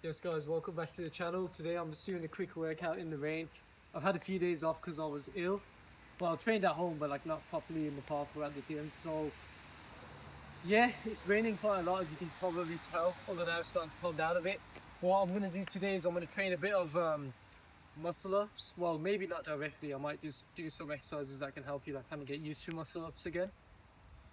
Yes guys, welcome back to the channel. Today I'm just doing a quick workout in the rain. I've had a few days off because I was ill. Well, I trained at home but like not properly in the park or at the gym. So yeah, it's raining quite a lot as you can probably tell. Although now it's starting to calm down a bit. What I'm going to do today is I'm going to train a bit of muscle ups. Well, maybe not directly. I might just do some exercises that can help you like kind of get used to muscle ups again.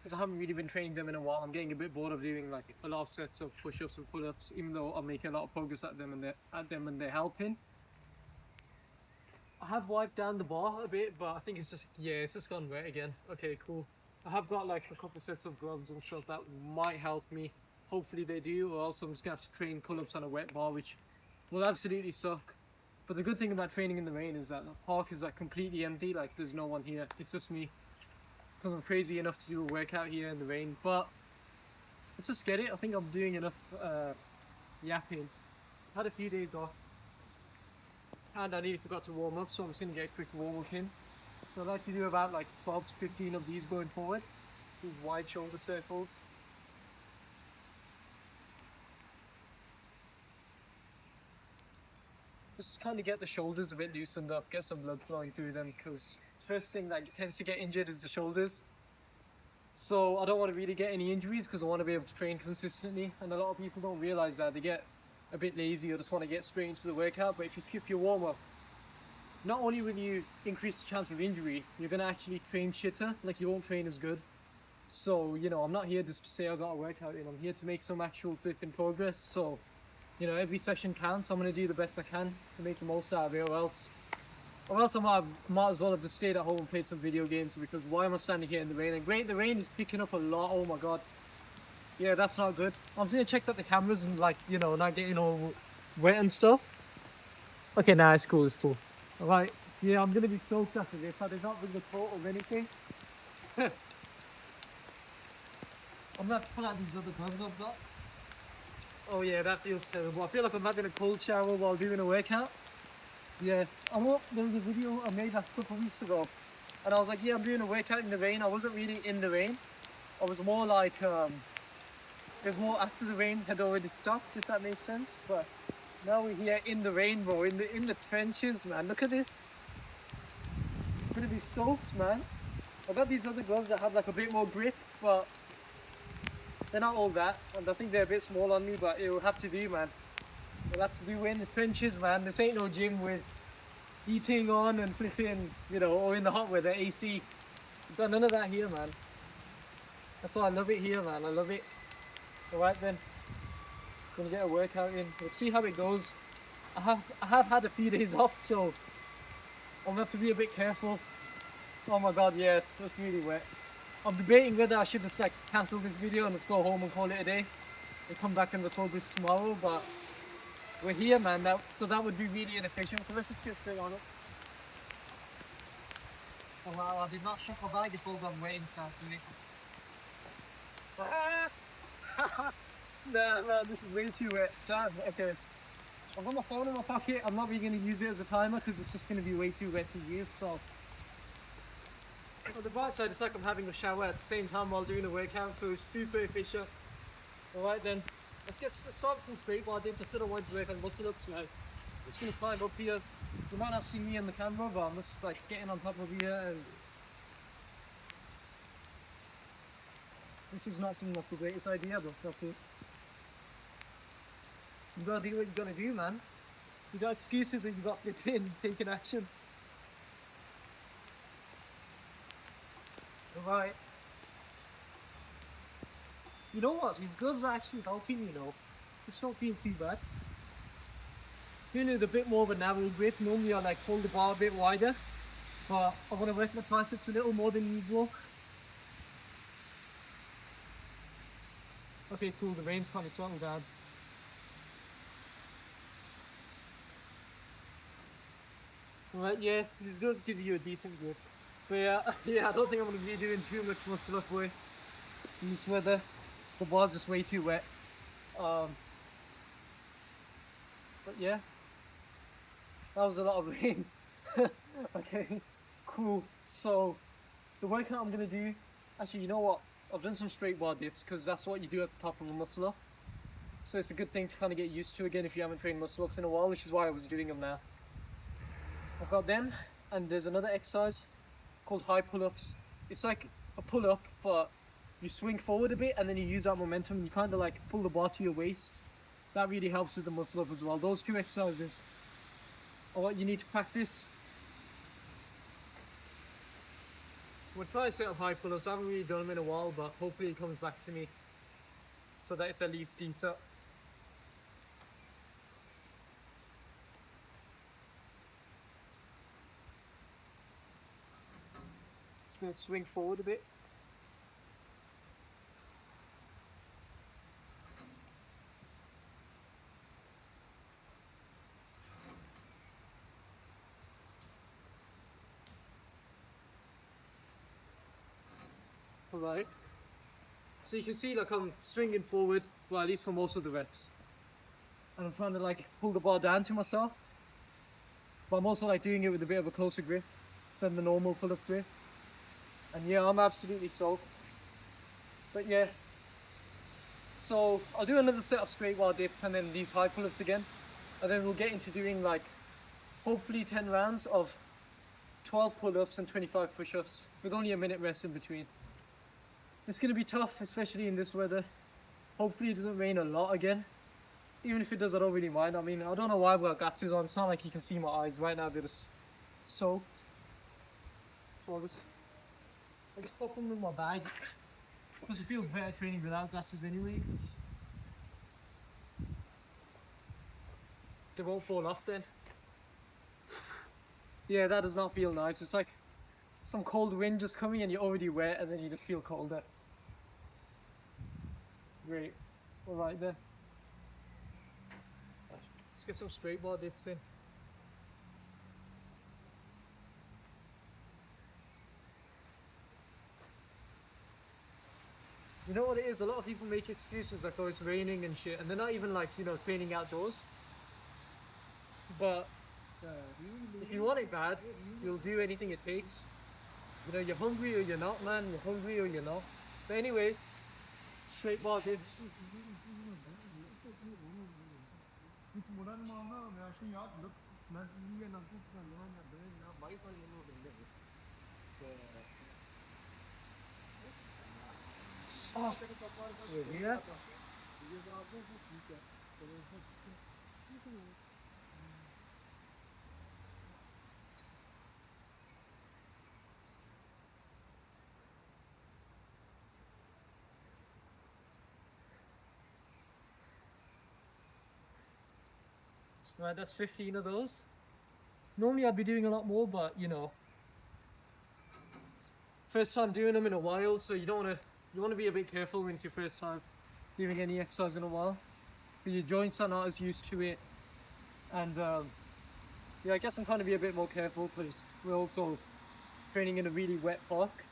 Because I haven't really been training them in a while. I'm getting a bit bored of doing like a lot of sets of push-ups and pull-ups, even though I'm making a lot of progress at them and they're helping. I have wiped down the bar a bit, but I think it's just gone wet again. Okay, cool. I have got like a couple sets of gloves and stuff that might help me. Hopefully they do, or else I'm just gonna have to train pull-ups on a wet bar, which will absolutely suck. But the good thing about training in the rain is that the park is like completely empty, like there's no one here. It's just me. Because I'm crazy enough to do a workout here in the rain, but let's just get it. I think I'm doing enough yapping. Had a few days off and I nearly forgot to warm up, so I'm just going to get a quick warm up in. So I'd like to do about like 12 to 15 of these going forward, these wide shoulder circles. Just kind of get the shoulders a bit loosened up, get some blood flowing through them, because the first thing that tends to get injured is the shoulders. So I don't want to really get any injuries because I want to be able to train consistently, and a lot of people don't realize that. They get a bit lazy or just want to get straight into the workout, but if you skip your warm-up, not only will you increase the chance of injury, you're going to actually train shitter, like you won't train as good. So, you know, I'm not here just to say I got a workout in, I'm here to make some actual flipping progress. So, you know, every session counts. I'm going to do the best I can to make the most out of it, or else I might as well have just stayed at home and played some video games, because why am I standing here in the rain? And great, the rain is picking up a lot. Oh my god. Yeah, that's not good. I'm just gonna check that the cameras and like, you know, not getting all wet and stuff. Okay, nah, it's cool, it's cool. Alright, yeah, I'm gonna be soaked after this. I did not bring the coat or anything. I'm gonna have to pull out these other gloves I've got. Oh yeah, that feels terrible. I feel like I'm having a cold shower while doing a workout. Yeah, there was a video I made like a couple of weeks ago, and I was like, yeah, I'm doing a workout in the rain. I wasn't really in the rain. I was more like, it was more after the rain had already stopped, if that makes sense. But now we're here in the rain, bro, in the trenches, man. Look at this. I'm gonna be soaked, man. I got these other gloves that have like a bit more grip, but they're not all that, and I think they're a bit small on me, but it will have to do, man. We'll have to do in the trenches, man. This ain't no gym with heating on and flipping, you know, or in the hot weather, AC. We've got none of that here, man. That's why I love it here, man. I love it. Alright then. Gonna get a workout in. We'll see how it goes. I have had a few days off, so I'm gonna have to be a bit careful. Oh my god, yeah, that's really wet. I'm debating whether I should just like cancel this video and just go home and call it a day and come back and record this tomorrow, but we're here, man, so that would be really inefficient, so let's just get straight on it. Oh wow, I did not check my bag before I'm waiting, so Nah, man, this is way too wet. Damn, okay. I've got my phone in my pocket. I'm not really going to use it as a timer because it's just going to be way too wet to use, so. On the bright side, it's like I'm having a shower at the same time while doing a workout, so it's super efficient. Alright then. Let's start with some straight bar dips instead of wide work and muscle ups now. I'm just gonna climb up here. You might not see me on the camera, but I'm just like getting on top of here, and this is not seeming like the greatest idea, but okay. You gotta do what you gotta do, man. You got excuses and you got to get in, taking action. Alright. You know what? These gloves are actually helping, you know. It's not feeling too bad. Feeling with a bit more of a narrow grip. Normally I like hold the bar a bit wider, but I want to work the triceps a little more than usual. Okay, cool. The rain's kind of turned down. Alright, yeah, these gloves give you a decent grip. But yeah, I don't think I'm going to be doing too much muscle up work in this weather. The bar's just way too wet. But yeah, that was a lot of rain. Okay, cool. So the workout I'm gonna do, actually, you know what? I've done some straight bar dips because that's what you do at the top of a muscle up. So it's a good thing to kind of get used to again if you haven't trained muscle ups in a while, which is why I was doing them now. I've got them, and there's another exercise called high pull-ups. It's like a pull-up, but you swing forward a bit and then you use that momentum and you kind of like pull the bar to your waist. That really helps with the muscle up as well. Those two exercises are what you need to practice. We'll try to set up high pull-ups. I haven't really done them in a while, but hopefully it comes back to me so that it's at least decent. Just gonna swing forward a bit. Alright. So you can see like I'm swinging forward, well at least for most of the reps. And I'm trying to like pull the bar down to myself. But I'm also like doing it with a bit of a closer grip than the normal pull-up grip. And yeah, I'm absolutely soaked. But yeah. So I'll do another set of straight bar dips and then these high pull-ups again. And then we'll get into doing like hopefully 10 rounds of 12 pull-ups and 25 push-ups with only a minute rest in between. It's going to be tough, especially in this weather. Hopefully it doesn't rain a lot again. Even if it does, I don't really mind. I mean, I don't know why I've got glasses on. It's not like you can see my eyes right now. They're just soaked. So I just pop them in my bag. Because it feels better training without glasses anyway. They won't fall off then. Yeah, that does not feel nice. It's like some cold wind just coming and you're already wet and then you just feel colder. Great. Alright then. Let's get some straight bar dips in. You know what it is? A lot of people make excuses like, oh, it's raining and shit, and they're not even like, you know, training outdoors. But if you want it bad, you'll do anything it takes. You know, you're hungry or you're not, man. You're hungry or you're not. But anyway, straight bar dips. Oh, yeah. Right, that's 15 of those. Normally I'd be doing a lot more, but you know, first time doing them in a while, so you want to be a bit careful when it's your first time doing any exercise in a while. But your joints are not as used to it, and yeah, I guess I'm trying to be a bit more careful because we're also training in a really wet park.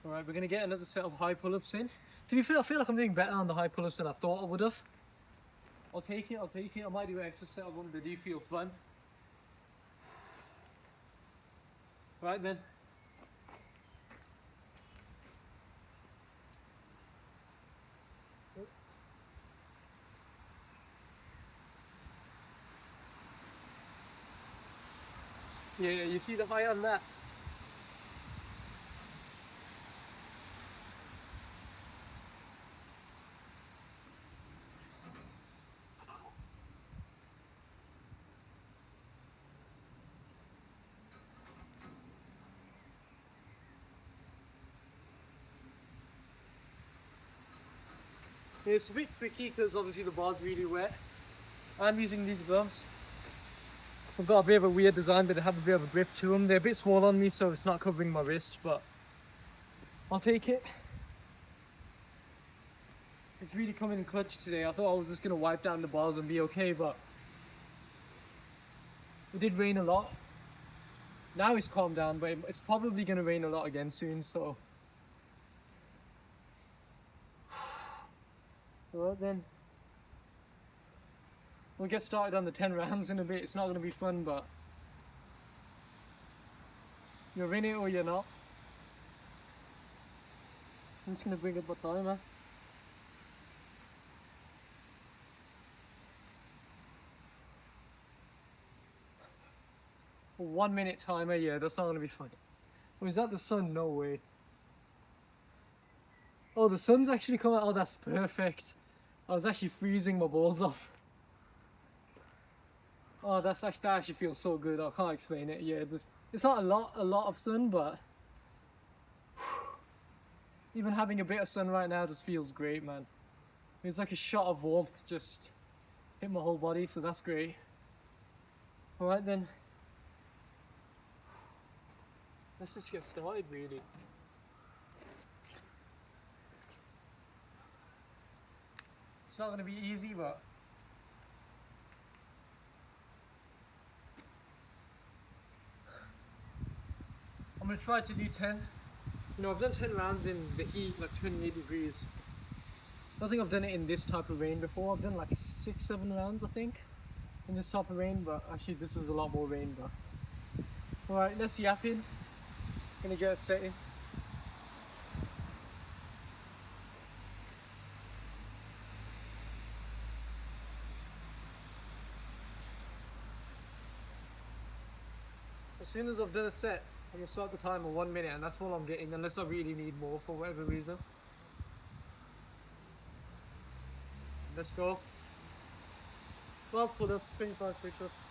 Alright, we're gonna get another set of high pull-ups in. To be fair, I feel like I'm doing better on the high pull-ups than I thought I would have. I'll take it. I might do an extra set of one that do feel fun. Right then. Yeah, you see the height on that? It's a bit tricky because obviously the bar's really wet. I'm using these gloves. I've got a bit of a weird design, but they have a bit of a grip to them. They're a bit small on me, so it's not covering my wrist, but I'll take it. It's really coming in clutch today. I thought I was just going to wipe down the bars and be okay, but it did rain a lot. Now it's calmed down, but it's probably going to rain a lot again soon, so. Alright then. We'll get started on the 10 rounds in a bit. It's not going to be fun, but you're in it or you're not. I'm just gonna bring up my timer. 1 minute timer, yeah, that's not gonna be fun. Oh, is that the sun? No way. Oh, the sun's actually come out. Oh, that's perfect. I was actually freezing my balls off. Oh, that actually feels so good. I can't explain it. Yeah, it's not a lot of sun, but even having a bit of sun right now just feels great, man. It's like a shot of warmth just hit my whole body, so that's great. All right then. Let's just get started, really. It's not going to be easy, but I'm going to try to do 10. You know, I've done 10 rounds in the heat, like 28 degrees. I don't think I've done it in this type of rain before. I've done like 6-7 rounds, I think, in this type of rain, but actually this was a lot more rain. But alright, let's yap in. Gonna get a set in. As soon as I've done a set, I'm gonna start the timer 1 minute, and that's all I'm getting, unless I really need more for whatever reason. Let's go. 12 pull-ups, 25 push-ups.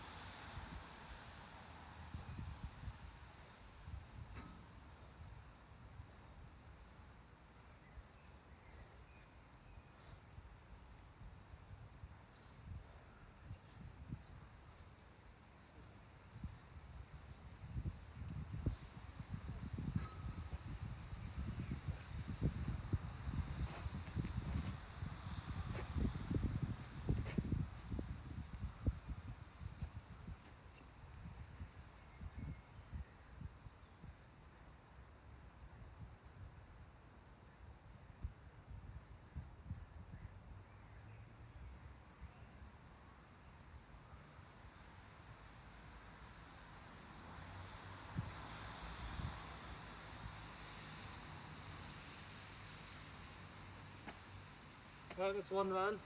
Right, that's one round.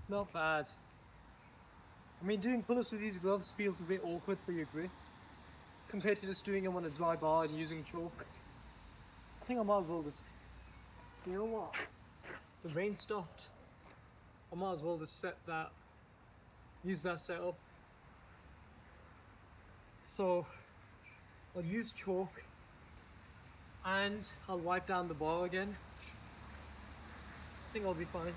Not bad. I mean, doing pull-ups with these gloves feels a bit awkward for your grip compared to just doing them on a dry bar and using chalk. I think I might as well just, you know what? The rain stopped. I might as well just use that setup. So I'll use chalk and I'll wipe down the bar again. I think I'll be fine.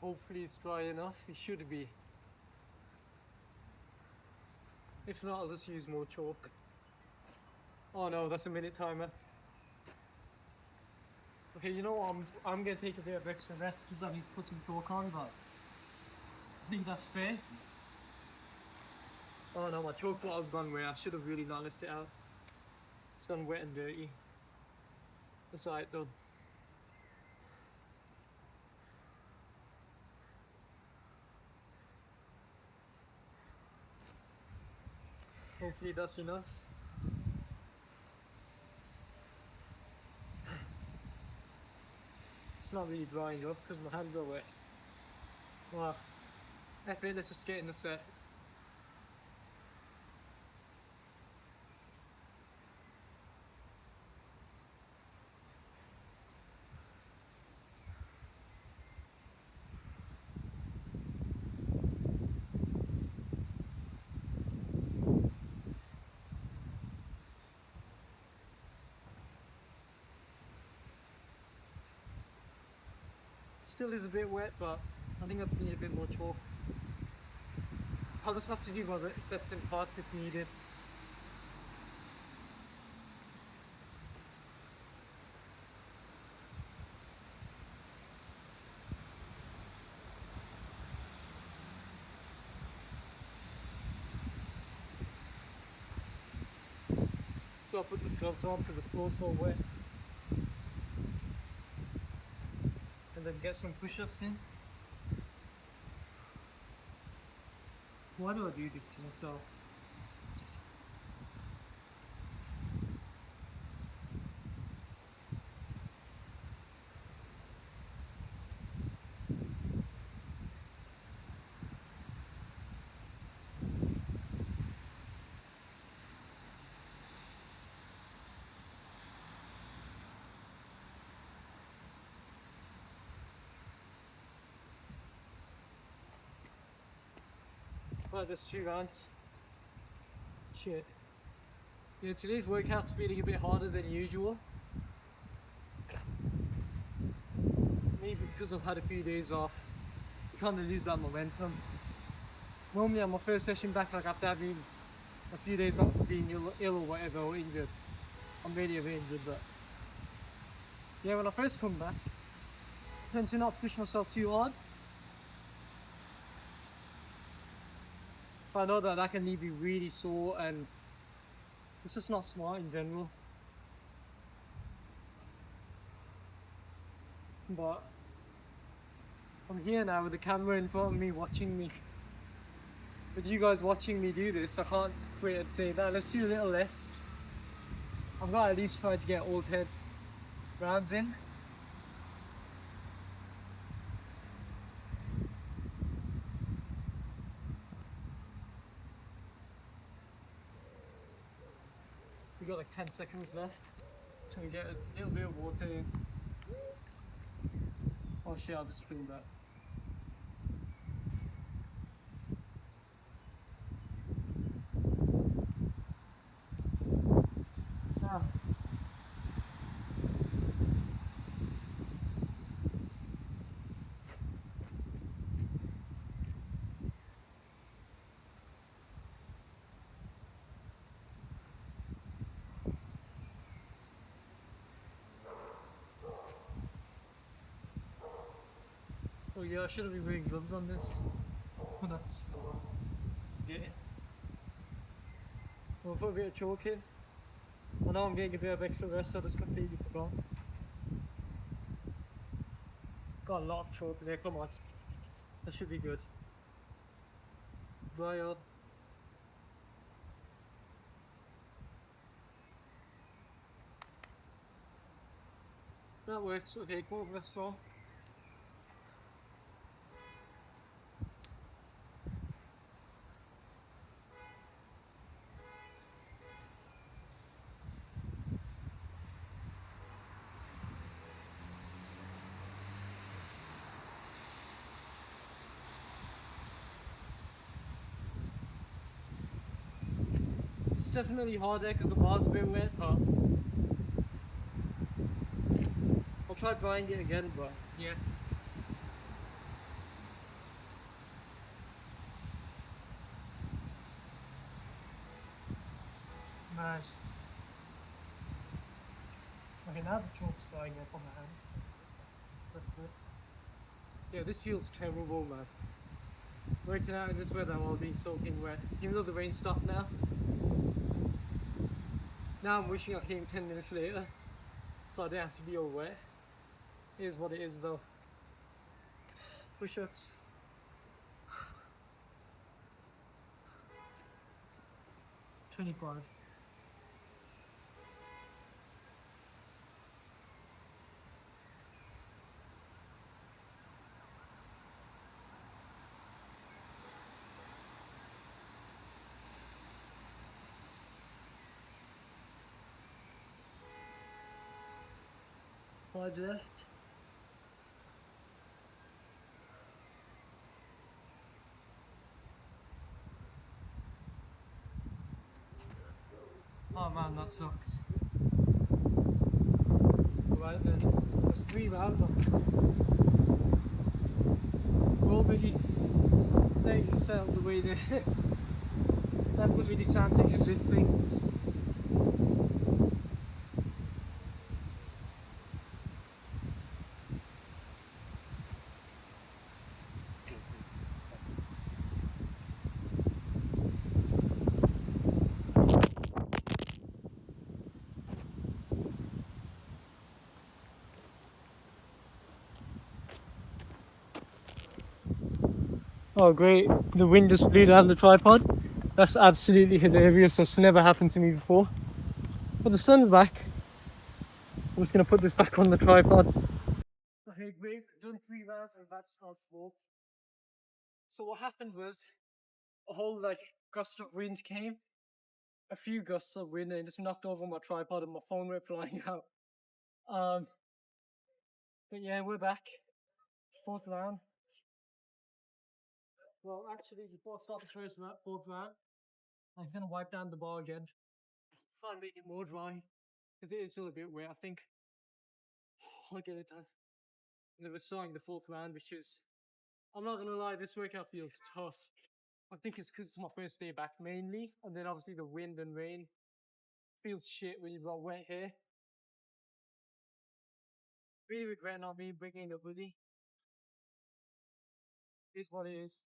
Hopefully it's dry enough, it should be. If not, I'll just use more chalk. Oh no, that's a minute timer. Okay, you know what, I'm gonna take a bit of extra rest because I need to put some chalk on, but I think that's fair. Oh no, my chalk bottle's gone wet. I should have really not lifted it out. It's gone wet and dirty. That's alright though. Hopefully that's enough. It's not really drying up because my hands are wet. Well, F it, let's just get in the set. Still is a bit wet, but I think I just need a bit more chalk. I'll just have to do my sets in parts if needed. gotta put these gloves on because the floor's so wet. And then get some push-ups in. Why do I do this to myself? Well, just 2 rounds. Shit. Yeah, today's workout's feeling a bit harder than usual. Maybe because I've had a few days off. You kind of lose that momentum. Normally on my first session back, like after having a few days off being ill or whatever, or injured. I'm really a bit injured, but yeah, when I first come back, I tend to not push myself too hard. I know that can leave you really sore, and it's just not smart in general. But I'm here now with the camera in front of me watching me. With you guys watching me do this, I can't quit and say that. Let's do a little less. I've got to at least try to get all 10 rounds in. We got like 10 seconds left to get a little bit of water in. Oh shit, I'll just spring that. Ah. Oh yeah, I should have been wearing gloves on this. Oh, that's spaghetti. We'll put a bit of chalk in. I know I'm getting a bit of extra rest, so I just completely forgot. Got a lot of chalk there, come on. That should be good. Dry out. That works, okay, go over the straw. It's definitely harder because the bar's a bit wet, but I'll try drying it again, but yeah. Nice. Okay, now the chalk's drying up on my hand. That's good. Yeah, this feels terrible, man. Working out in this weather while being soaking wet. Even though the rain stopped now. Now I'm wishing I came 10 minutes later, so I didn't have to be all wet. It is what it is though. Push-ups. $25. Five left. Oh man, that sucks. Right then, there's 3 rounds on. Already letting yourself the way there. That would really sound like a good thing. Oh, great. The wind just blew down the tripod. That's absolutely hilarious. That's never happened to me before. But the sun's back. I'm just going to put this back on the tripod. Okay, great. Done 3 rounds and that's not fourth. So what happened was a whole gust of wind came. A few gusts of wind and it just knocked over my tripod and my phone went flying out. Um, but yeah, we're back. Fourth round. Well, actually, before I start the fourth round, I'm just gonna wipe down the bar again. Try and make it more dry because it is still a bit wet. I think I'll get it done. And then we're starting the fourth round, which is, I'm not gonna lie, this workout feels tough. I think it's because it's my first day back mainly, and then obviously the wind and rain feels shit when you've got wet hair. Really regret not me bringing a hoodie. It's what it is.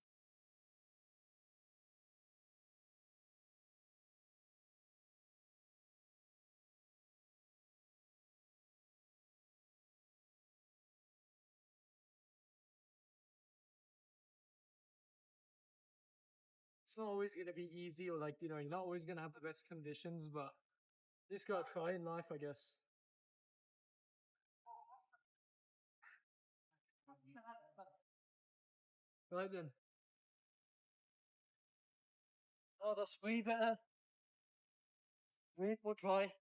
It's not always gonna be easy, or you're not always gonna have the best conditions, but just gotta try in life, I guess. Right then. Oh, that's way better. Way more dry.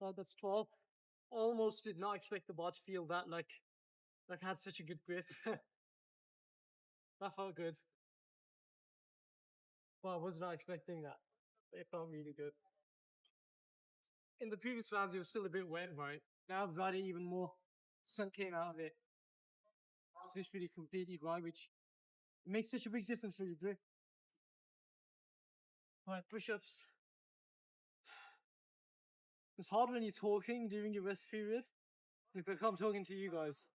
Oh, that's 12. Almost did not expect the bar to feel that had such a good grip. That felt good. Well, I was not expecting that. It felt really good. In the previous rounds, it was still a bit wet, right? Now I've got it even more. Sun came out of it. It's literally completely dry, which makes such a big difference for your grip. Alright, push-ups. It's hard when you're talking during your rest period. If I'm talking to you guys,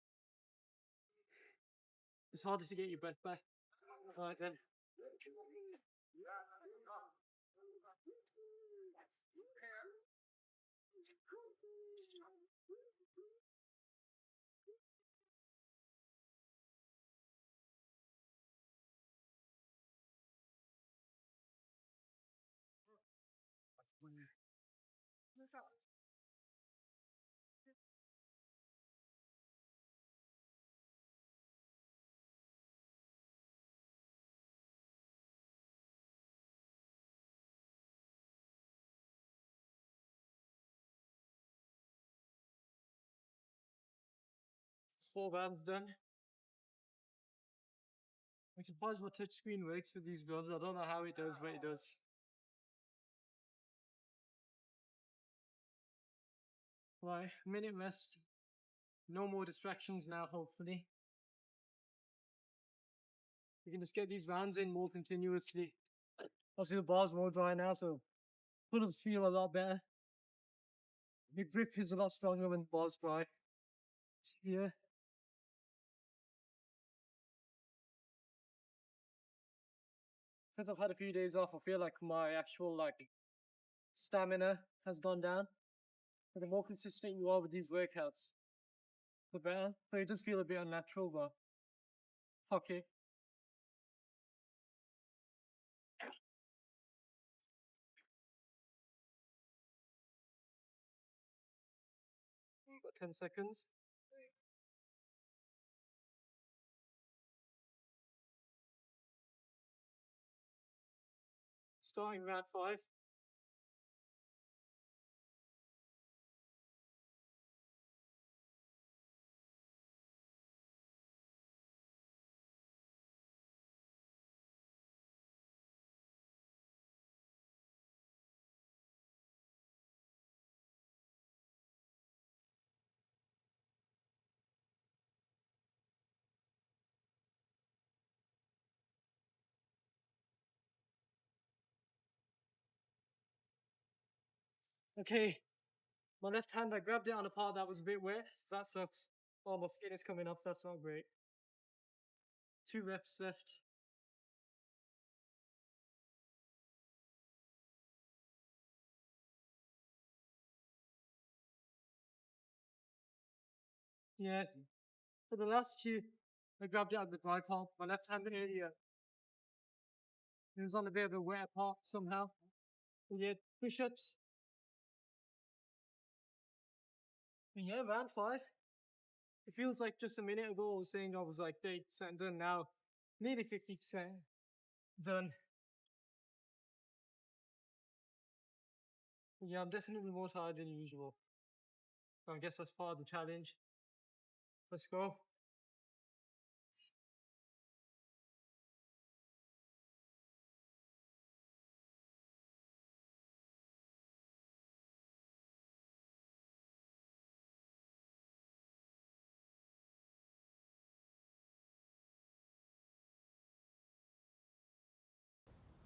it's harder to get your breath back. Right then. 4 rounds done. I'm surprised my touchscreen works with these gloves. I don't know how it does, but it does. Right, minute rest. No more distractions now, hopefully. We can just get these rounds in more continuously. Obviously, the bar's more dry now, so pull-ups feel a lot better. The grip is a lot stronger when the bar's dry. So, yeah. Since I've had a few days off, I feel like my actual stamina has gone down. But the more consistent you are with these workouts, the better. But it does feel a bit unnatural, but okay. Got 10 seconds. Starting round 5. Okay, my left hand, I grabbed it on a part that was a bit wet. So that sucks. Oh, my skin is coming off. That's not great. 2 reps left. Yeah, for the last two, I grabbed it at the dry part, my left hand area. It was on a bit of a wet part somehow. Yeah, push-ups. Yeah, round 5. It feels like just a minute ago I was saying I was like 30% done now. Nearly 50% done. Yeah, I'm definitely more tired than usual. So I guess that's part of the challenge. Let's go.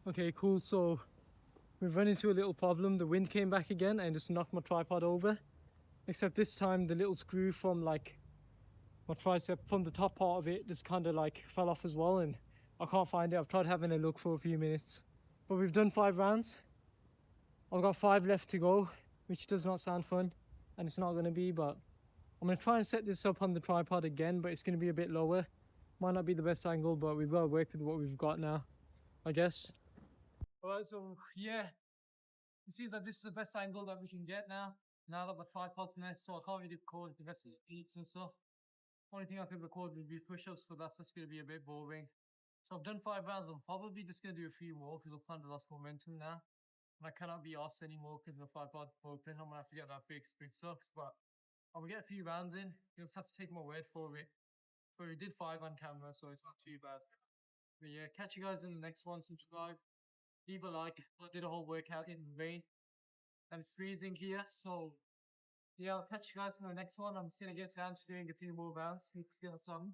Okay, cool. So we've run into a little problem. The wind came back again and just knocked my tripod over. Except this time the little screw from like my tricep from the top part of it just kind of like fell off as well, and I can't find it. I've tried having a look for a few minutes. But we've done 5 rounds. I've got 5 left to go, which does not sound fun, and it's not going to be, but I'm going to try and set this up on the tripod again, but it's going to be a bit lower. Might not be the best angle, but we've got to work with what we've got now, I guess. Alright, so yeah, it seems like this is the best angle that we can get now. Now that the tripod's messed, so I can't really record the rest of the peeps and stuff. Only thing I could record would be push-ups, but that's just going to be a bit boring. So I've done 5 rounds. I'm probably just going to do a few more because I've kind of lost momentum now. And I cannot be asked anymore because the tripod broken. I'm going to have to get that fixed, which sucks. But I will get a few rounds in. You'll just have to take my word for it. But we did 5 on camera, so it's not too bad. But yeah, catch you guys in the next one. Subscribe, leave a like. I did a whole workout in the rain. And it's freezing here, so yeah, I'll catch you guys in the next one. I'm just gonna get down to doing a few more rounds. Let's get some.